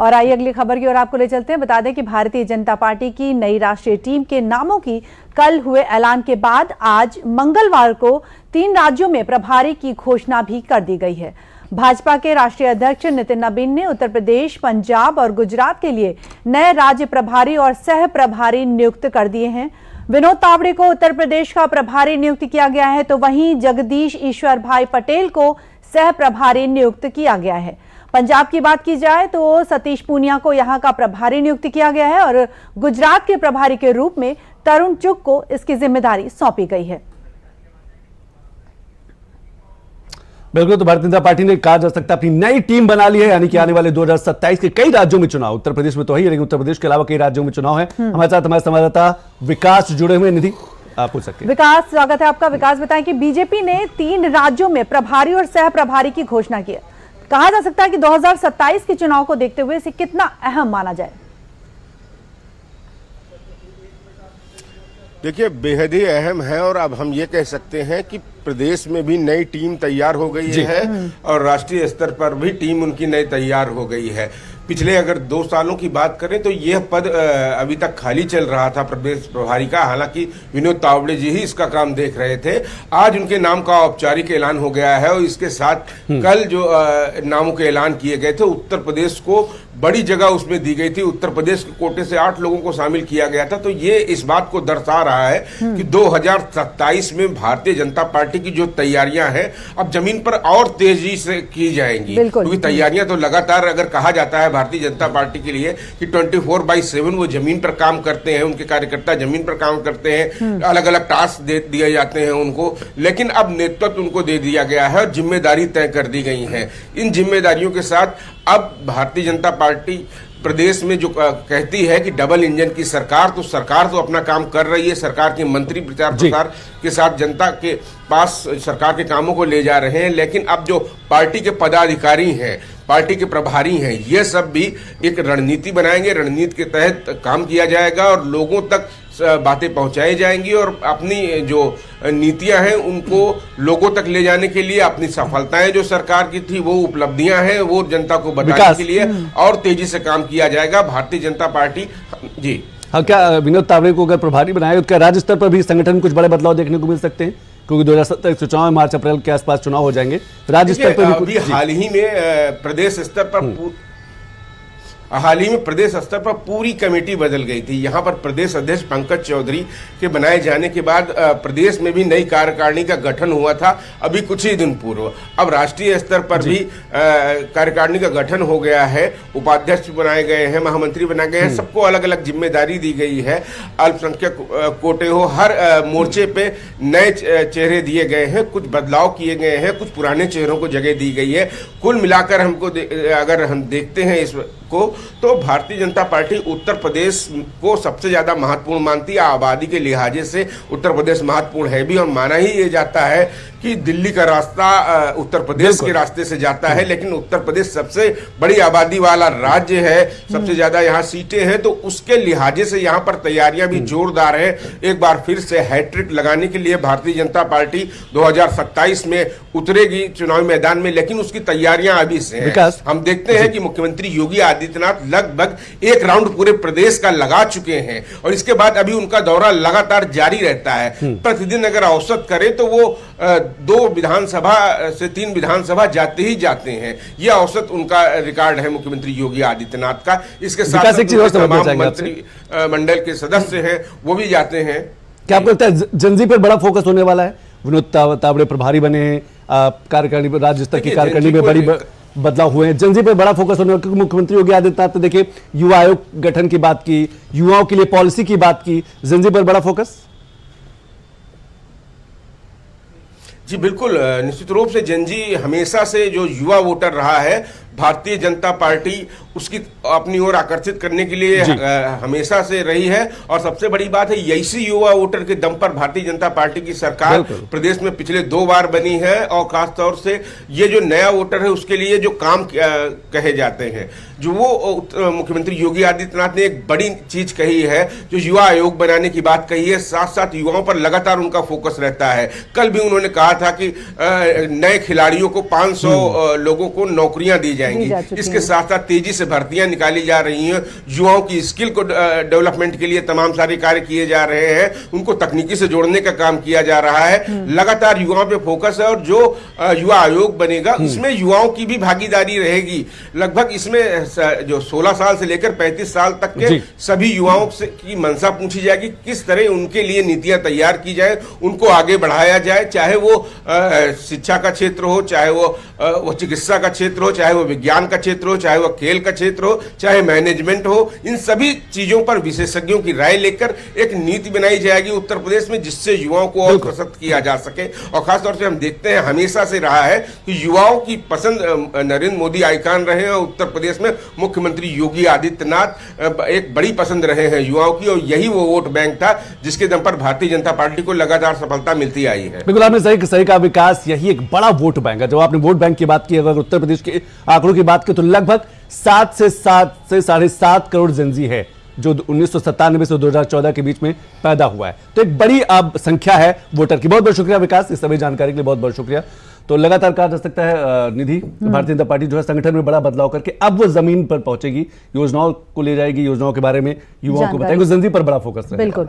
और आइए अगली खबर की ओर आपको ले चलते हैं। बता दें कि भारतीय जनता पार्टी की नई राष्ट्रीय टीम के नामों की कल हुए ऐलान के बाद आज मंगलवार को 3 राज्यों में प्रभारी की घोषणा भी कर दी गई है। भाजपा के राष्ट्रीय अध्यक्ष नितिन नबीन ने उत्तर प्रदेश, पंजाब और गुजरात के लिए नए राज्य प्रभारी और सह प्रभारी नियुक्त कर दिए हैं। विनोद तावड़े को उत्तर प्रदेश का प्रभारी नियुक्त किया गया है, तो वहीं जगदीश ईश्वर भाई पटेल को सह प्रभारी नियुक्त किया गया है। पंजाब की बात की जाए तो सतीश पूनिया को यहां का प्रभारी नियुक्त किया गया है और गुजरात के प्रभारी के रूप में तरुण चुग को इसकी जिम्मेदारी सौंपी गई है। बिल्कुल, तो भारतीय जनता पार्टी ने कहा जा सकता है अपनी नई टीम बना ली है, यानी कि आने वाले 2027 के कई राज्यों में चुनाव, उत्तर प्रदेश में तो है, लेकिन उत्तर प्रदेश के अलावा कई राज्यों में चुनाव है। हमारे साथ हमारे संवाददाता विकास जुड़े हुए। निधि, आप पूछ सकते हैं। विकास, स्वागत है आपका। विकास, बताएं कि बीजेपी ने 3 राज्यों में प्रभारी और सह प्रभारी की घोषणा की है। कहा जा सकता है कि 2027 के चुनाव को देखते हुए इसे कितना अहम माना जाए? देखिए, बेहद ही अहम है और अब हम ये कह सकते हैं कि प्रदेश में भी नई टीम तैयार हो गई है और राष्ट्रीय स्तर पर भी टीम उनकी नई तैयार हो गई है। पिछले अगर 2 सालों की बात करें तो यह पद अभी तक खाली चल रहा था प्रदेश प्रभारी का, हालांकि विनोद तावड़े जी ही इसका काम देख रहे थे। आज उनके नाम का औपचारिक ऐलान हो गया है और इसके साथ कल जो नामों के ऐलान किए गए थे, उत्तर प्रदेश को बड़ी जगह उसमें दी गई थी। उत्तर प्रदेश के कोटे से 8 लोगों को शामिल किया गया था, तो ये इस बात को दर्शा रहा है कि 2027 में भारतीय जनता पार्टी की जो तैयारियां हैं अब जमीन पर और तेजी से की जाएंगी, क्योंकि तैयारियां तो लगातार, अगर कहा जाता है भारतीय जनता पार्टी के लिए कि 24/7 वो जमीन पर काम करते हैं, उनके कार्यकर्ता जमीन पर काम करते हैं, अलग अलग टास्क दे दिए जाते हैं उनको, लेकिन अब नेतृत्व उनको दे दिया गया है और जिम्मेदारी तय कर दी गई है। इन जिम्मेदारियों के साथ अब भारतीय जनता पार्टी प्रदेश में जो कहती है कि डबल इंजन की सरकार, तो सरकार तो अपना काम कर रही है। सरकार के मंत्री प्रचार प्रसार के साथ जनता के पास सरकार के कामों को ले जा रहे हैं, लेकिन अब जो पार्टी के पदाधिकारी हैं, पार्टी के प्रभारी हैं, ये सब भी एक रणनीति बनाएंगे। रणनीति के तहत काम किया जाएगा और लोगों तक बातें पहुंचाई जाएंगी और अपनी जो नीतियां हैं उनको लोगों तक ले जाने के लिए, अपनी सफलताएं जो सरकार की थी, वो उपलब्धियां हैं, वो जनता को बताने के लिए और तेजी से काम किया जाएगा। भारतीय जनता पार्टी जी हाँ, क्या विनोद तावड़े को अगर प्रभारी बनाए तो क्या राज्य स्तर पर भी संगठन में कुछ बड़े बदलाव देखने को मिल सकते हैं? क्योंकि 2027 चुनाव में मार्च अप्रैल के आसपास चुनाव हो जाएंगे, राज्य स्तर पर भी हाल ही में प्रदेश स्तर पर पूरी कमेटी बदल गई थी। यहाँ पर प्रदेश अध्यक्ष पंकज चौधरी के बनाए जाने के बाद प्रदेश में भी नई कार्यकारिणी का गठन हुआ था अभी कुछ ही दिन पूर्व। अब राष्ट्रीय स्तर पर भी कार्यकारिणी का गठन हो गया है, उपाध्यक्ष बनाए गए हैं, महामंत्री बनाए गए हैं, सबको अलग अलग जिम्मेदारी दी गई है। अल्पसंख्यक कोटे हो, हर मोर्चे पे नए चेहरे दिए गए हैं, कुछ बदलाव किए गए हैं, कुछ पुराने चेहरों को जगह दी गई है। कुल मिलाकर हमको अगर हम देखते हैं इसको, तो भारतीय जनता पार्टी उत्तर प्रदेश को सबसे ज्यादा महत्वपूर्ण मानती है। आबादी के लिहाजे से उत्तर प्रदेश महत्वपूर्ण है भी, और माना ही ये जाता है कि दिल्ली का रास्ता उत्तर प्रदेश के रास्ते से जाता है, लेकिन उत्तर प्रदेश सबसे बड़ी आबादी वाला राज्य है, सबसे ज्यादा यहाँ सीटें हैं, तो उसके लिहाजे से यहाँ पर तैयारियां भी जोरदार है। एक बार फिर से हैट्रिक लगाने के लिए भारतीय जनता पार्टी 2027 में उतरेगी चुनावी मैदान में, लेकिन उसकी तैयारियां अभी से हैं। हम देखते हैं कि मुख्यमंत्री योगी आदित्यनाथ लगभग 1 राउंड पूरे प्रदेश का लगा चुके हैं और इसके बाद अभी उनका दौरा लगातार जारी रहता है। प्रतिदिन अगर औसत करें तो वो 2 विधानसभा से 3 विधानसभा जाते ही जाते हैं। यह औसत उनका रिकॉर्ड है मुख्यमंत्री योगी आदित्यनाथ का। इसके साथ तमाम मंत्री मंडल के सदस्य हैं वो भी जाते हैं। क्या आपको लगता है जनजी पर बड़ा फोकस होने वाला है? विनोद तावड़े प्रभारी बने हैं, कार्यकारिणी राज्य स्तर की कार्यकारिणी में बड़ी बदलाव हुए हैं, जनजी पर बड़ा फोकस होने वाला, क्योंकि मुख्यमंत्री योगी आदित्यनाथ ने देखिए युवा आयोग गठन की बात की, युवाओं के लिए पॉलिसी की बात की, जनजी पर बड़ा फोकस। जी बिल्कुल, निश्चित रूप से जनजी हमेशा से जो युवा वोटर रहा है, भारतीय जनता पार्टी उसकी अपनी ओर आकर्षित करने के लिए हमेशा से रही है। और सबसे बड़ी बात है, ऐसी युवा वोटर के दम पर भारतीय जनता पार्टी की सरकार प्रदेश में पिछले 2 बार बनी है और खासतौर से ये जो नया वोटर है उसके लिए जो काम कहे जाते हैं, जो वो मुख्यमंत्री योगी आदित्यनाथ ने एक बड़ी चीज कही है, जो युवा आयोग बनाने की बात कही है, साथ साथ युवाओं पर लगातार उनका फोकस रहता है। कल भी उन्होंने कहा था कि नए खिलाड़ियों को 500 लोगों को नौकरियां दी जाएंगी। इसके साथ साथ तेजी से भर्तियां निकाली जा रही हैं, युवाओं की स्किल को डेवलपमेंट के लिए तमाम सारे कार्य किए जा रहे हैं, उनको तकनीकी से जोड़ने का काम किया जा रहा है। लगातार युवाओं पे फोकस है और जो युवा आयोग बनेगा उसमें युवाओं की भी भागीदारी रहेगी। लगभग इसमें जो 16 साल से लेकर 35 साल तक के सभी युवाओं से की मंशा पूछी जाएगी, किस तरह उनके लिए नीतियां तैयार की जाए, उनको आगे बढ़ाया जाए, चाहे वो शिक्षा का क्षेत्र हो, चाहे वो चिकित्सा का क्षेत्र हो, चाहे वो विज्ञान का क्षेत्र हो, चाहे वो खेल का क्षेत्र हो, चाहे मैनेजमेंट हो। इन सभी चीजों पर विशेषज्ञों की राय लेकर एक नीति बनाई जाएगी उत्तर प्रदेश में, जिससे युवाओं को और सशक्त किया जा सके। और खासतौर से हम देखते हैं, हमेशा से रहा है कि युवाओं की पसंद नरेंद्र मोदी आइकॉन रहे हैं और उत्तर प्रदेश में मुख्यमंत्री योगी आदित्यनाथ एक बड़ी पसंद रहे हैं युवाओं की, और यही वो वोट बैंक था जिसके दम पर भारतीय जनता पार्टी को लगातार सफलता मिलती आई है। बिल्कुल आपने सही कहा, विकास यही एक बड़ा वोट बैंक है। जब आपने वोट बैंक की बात की, अगर उत्तर प्रदेश के आंकड़ों की बात की तो लगभग 7 से 7.5 करोड़ जेनजी है जो 1997 से 2014 के बीच में पैदा हुआ है। तो एक बड़ी अब संख्या है वोटर की। बहुत बहुत शुक्रिया विकास, इस सभी जानकारी के लिए बहुत बहुत शुक्रिया। तो लगातार कहा जा सकता है निधि, भारतीय जनता पार्टी जो है संगठन में बड़ा बदलाव करके अब वो जमीन पर पहुंचेगी, योजनाओं को ले जाएगी, योजनाओं के बारे में युवाओं को बताएगी, जेनजी पर बड़ा फोकस है। बिल्कुल।